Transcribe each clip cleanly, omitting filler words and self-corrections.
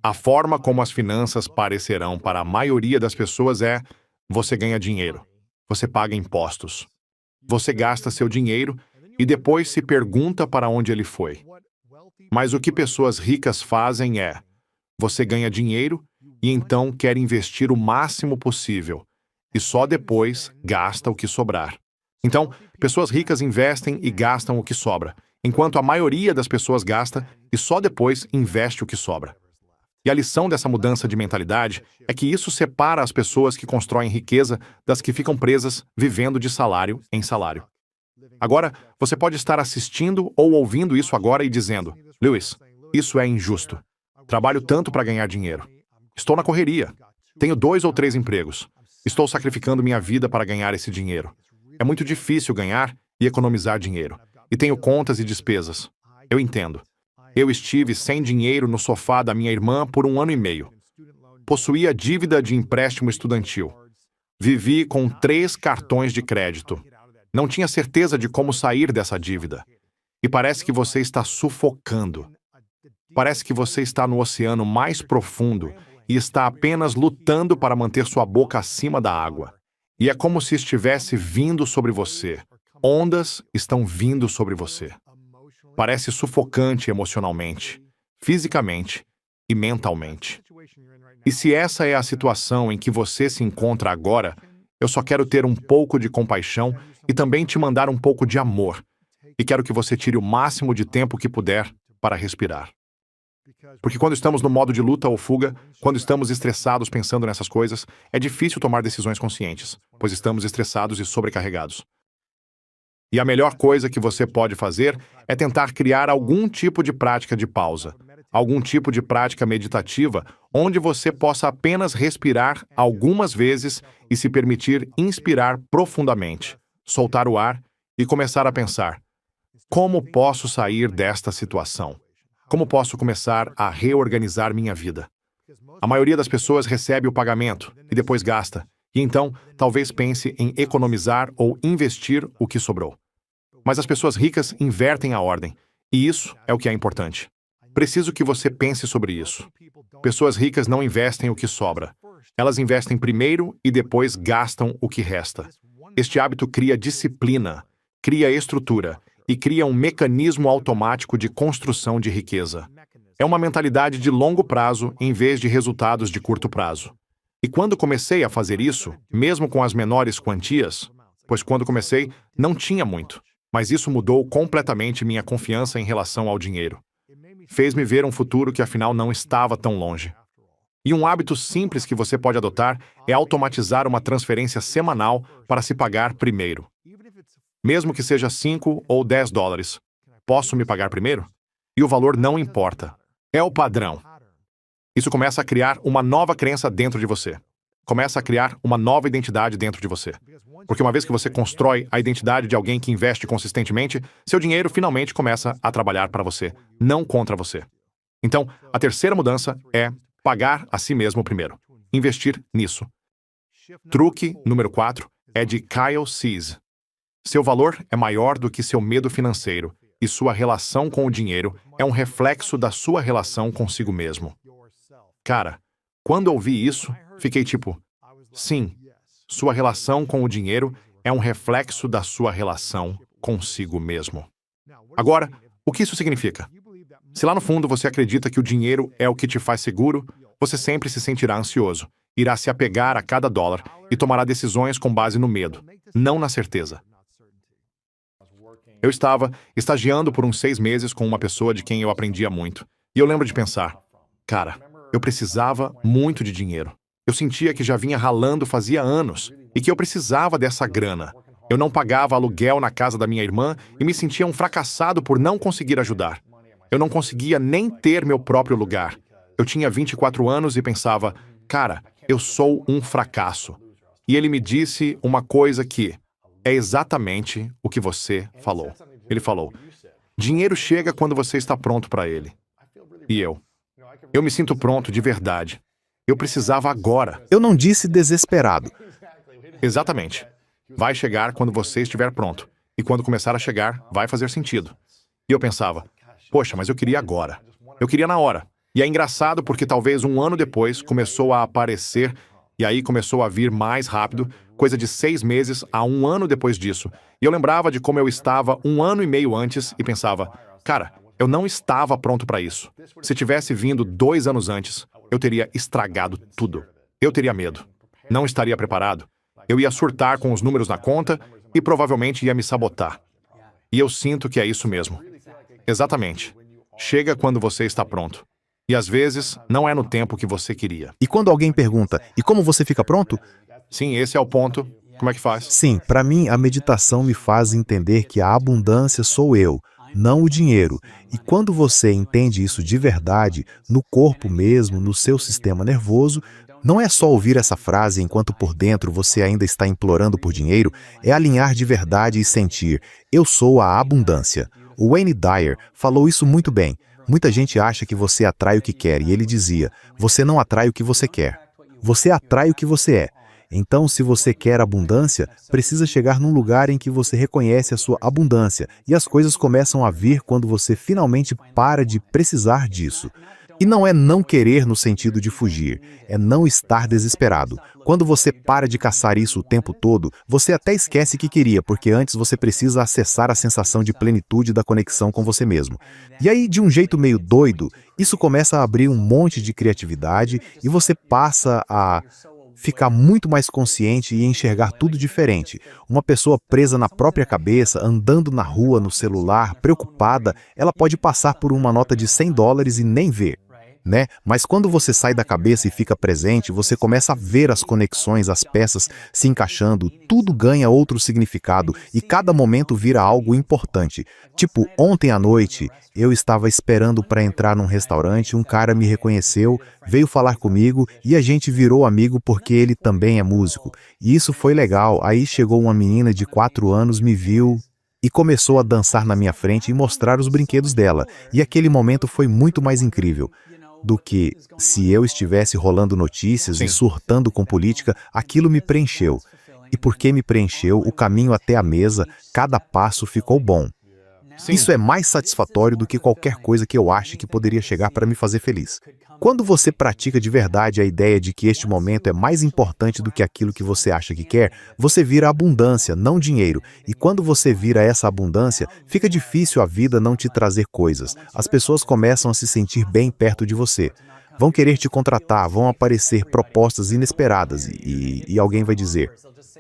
A forma como as finanças parecerão para a maioria das pessoas é: você ganha dinheiro, você paga impostos, você gasta seu dinheiro e depois se pergunta para onde ele foi. Mas o que pessoas ricas fazem é: você ganha dinheiro e então quer investir o máximo possível, e só depois gasta o que sobrar. Então, pessoas ricas investem e gastam o que sobra, enquanto a maioria das pessoas gasta e só depois investe o que sobra. E a lição dessa mudança de mentalidade é que isso separa as pessoas que constroem riqueza das que ficam presas vivendo de salário em salário. Agora, você pode estar assistindo ou ouvindo isso agora e dizendo: Lewis, isso é injusto. Trabalho tanto para ganhar dinheiro. Estou na correria. Tenho 2 ou 3 empregos. Estou sacrificando minha vida para ganhar esse dinheiro. É muito difícil ganhar e economizar dinheiro. E tenho contas e despesas. Eu entendo. Eu estive sem dinheiro no sofá da minha irmã por 1 ano e meio. Possuía dívida de empréstimo estudantil. Vivi com 3 cartões de crédito. Não tinha certeza de como sair dessa dívida. E parece que você está sufocando. Parece que você está no oceano mais profundo e está apenas lutando para manter sua boca acima da água. E é como se estivesse vindo sobre você. Ondas estão vindo sobre você. Parece sufocante emocionalmente, fisicamente e mentalmente. E se essa é a situação em que você se encontra agora, eu só quero ter um pouco de compaixão e também te mandar um pouco de amor. E quero que você tire o máximo de tempo que puder para respirar. Porque quando estamos no modo de luta ou fuga, quando estamos estressados pensando nessas coisas, é difícil tomar decisões conscientes, pois estamos estressados e sobrecarregados. E a melhor coisa que você pode fazer é tentar criar algum tipo de prática de pausa, algum tipo de prática meditativa, onde você possa apenas respirar algumas vezes e se permitir inspirar profundamente, soltar o ar e começar a pensar: como posso sair desta situação? Como posso começar a reorganizar minha vida? A maioria das pessoas recebe o pagamento e depois gasta, e então talvez pense em economizar ou investir o que sobrou. Mas as pessoas ricas invertem a ordem, e isso é o que é importante. Preciso que você pense sobre isso. Pessoas ricas não investem o que sobra. Elas investem primeiro e depois gastam o que resta. Este hábito cria disciplina, cria estrutura e cria um mecanismo automático de construção de riqueza. É uma mentalidade de longo prazo em vez de resultados de curto prazo. E quando comecei a fazer isso, mesmo com as menores quantias, pois quando comecei não tinha muito, mas isso mudou completamente minha confiança em relação ao dinheiro. Fez-me ver um futuro que afinal não estava tão longe. E um hábito simples que você pode adotar é automatizar uma transferência semanal para se pagar primeiro. Mesmo que seja 5 ou 10 dólares. Posso me pagar primeiro? E o valor não importa. É o padrão. Isso começa a criar uma nova crença dentro de você. Começa a criar uma nova identidade dentro de você. Porque uma vez que você constrói a identidade de alguém que investe consistentemente, seu dinheiro finalmente começa a trabalhar para você, não contra você. Então, a terceira mudança é pagar a si mesmo primeiro. Investir nisso. Truque número 4 é de Kyle Cease. Seu valor é maior do que seu medo financeiro, e sua relação com o dinheiro é um reflexo da sua relação consigo mesmo. Cara, quando ouvi isso, fiquei tipo: sim, sua relação com o dinheiro é um reflexo da sua relação consigo mesmo. Agora, o que isso significa? Se lá no fundo você acredita que o dinheiro é o que te faz seguro, você sempre se sentirá ansioso, irá se apegar a cada dólar e tomará decisões com base no medo, não na certeza. Eu estava estagiando por uns 6 meses com uma pessoa de quem eu aprendia muito. E eu lembro de pensar: cara, eu precisava muito de dinheiro. Eu sentia que já vinha ralando fazia anos e que eu precisava dessa grana. Eu não pagava aluguel na casa da minha irmã e me sentia um fracassado por não conseguir ajudar. Eu não conseguia nem ter meu próprio lugar. Eu tinha 24 anos e pensava: cara, eu sou um fracasso. E ele me disse uma coisa que é exatamente o que você falou. Ele falou: dinheiro chega quando você está pronto para ele. E eu me sinto pronto de verdade. Eu precisava agora. Eu não disse desesperado. Exatamente. Vai chegar quando você estiver pronto. E quando começar a chegar, vai fazer sentido. E eu pensava: poxa, mas eu queria agora. Eu queria na hora. E é engraçado porque talvez um ano depois começou a aparecer, e aí começou a vir mais rápido, coisa de 6 meses a um ano depois disso. E eu lembrava de como eu estava um ano e meio antes e pensava, cara, eu não estava pronto para isso. Se tivesse vindo 2 anos antes, eu teria estragado tudo. Eu teria medo. Não estaria preparado. Eu ia surtar com os números na conta e provavelmente ia me sabotar. E eu sinto que é isso mesmo. Exatamente. Chega quando você está pronto. E às vezes, não é no tempo que você queria. E quando alguém pergunta, e como você fica pronto? Sim, esse é o ponto. Como é que faz? Sim, para mim a meditação me faz entender que a abundância sou eu, não o dinheiro. E quando você entende isso de verdade, no corpo mesmo, no seu sistema nervoso, não é só ouvir essa frase enquanto por dentro você ainda está implorando por dinheiro, é alinhar de verdade e sentir, eu sou a abundância. O Wayne Dyer falou isso muito bem. Muita gente acha que você atrai o que quer, e ele dizia, você não atrai o que você quer. Você atrai o que você é. Então, se você quer abundância, precisa chegar num lugar em que você reconhece a sua abundância, e as coisas começam a vir quando você finalmente para de precisar disso. E não é não querer no sentido de fugir, é não estar desesperado. Quando você para de caçar isso o tempo todo, você até esquece que queria, porque antes você precisa acessar a sensação de plenitude da conexão com você mesmo. E aí, de um jeito meio doido, isso começa a abrir um monte de criatividade e você passa a ficar muito mais consciente e enxergar tudo diferente. Uma pessoa presa na própria cabeça, andando na rua, no celular, preocupada, ela pode passar por uma nota de $100 e nem ver, né? Mas quando você sai da cabeça e fica presente, você começa a ver as conexões, as peças se encaixando, tudo ganha outro significado e cada momento vira algo importante. Tipo, ontem à noite, eu estava esperando para entrar num restaurante, um cara me reconheceu, veio falar comigo e a gente virou amigo porque ele também é músico. E isso foi legal. Aí chegou uma menina de 4 anos, me viu e começou a dançar na minha frente e mostrar os brinquedos dela. E aquele momento foi muito mais incrível do que se eu estivesse rolando notícias e Sim. surtando com política, aquilo me preencheu. E porque me preencheu, o caminho até a mesa, cada passo ficou bom. Sim. Isso é mais satisfatório do que qualquer coisa que eu ache que poderia chegar para me fazer feliz. Quando você pratica de verdade a ideia de que este momento é mais importante do que aquilo que você acha que quer, você vira abundância, não dinheiro. E quando você vira essa abundância, fica difícil a vida não te trazer coisas. As pessoas começam a se sentir bem perto de você. Vão querer te contratar, vão aparecer propostas inesperadas e alguém vai dizer,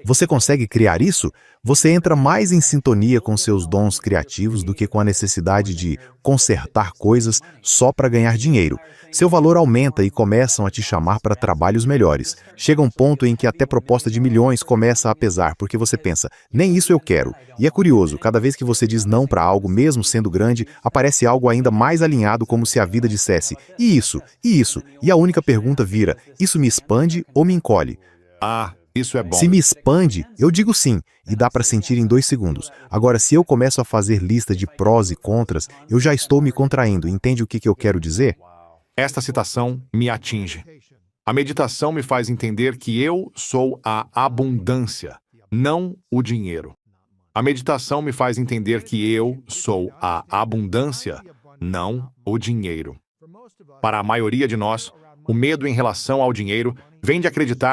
você consegue criar isso? Você entra mais em sintonia com seus dons criativos do que com a necessidade de consertar coisas só para ganhar dinheiro. Seu valor aumenta e começam a te chamar para trabalhos melhores. Chega um ponto em que até proposta de milhões começa a pesar, porque você pensa, nem isso eu quero. E é curioso, cada vez que você diz não para algo, mesmo sendo grande, aparece algo ainda mais alinhado como se a vida dissesse, e isso, e isso. E a única pergunta vira, isso me expande ou me encolhe? Ah, isso é bom. Se me expande, eu digo sim, e dá para sentir em 2 segundos. Agora, se eu começo a fazer lista de prós e contras, eu já estou me contraindo. Entende o que eu quero dizer? Esta citação me atinge. A meditação me faz entender que eu sou a abundância, não o dinheiro. A meditação me faz entender que eu sou a abundância, não o dinheiro. Para a maioria de nós, o medo em relação ao dinheiro vem de acreditar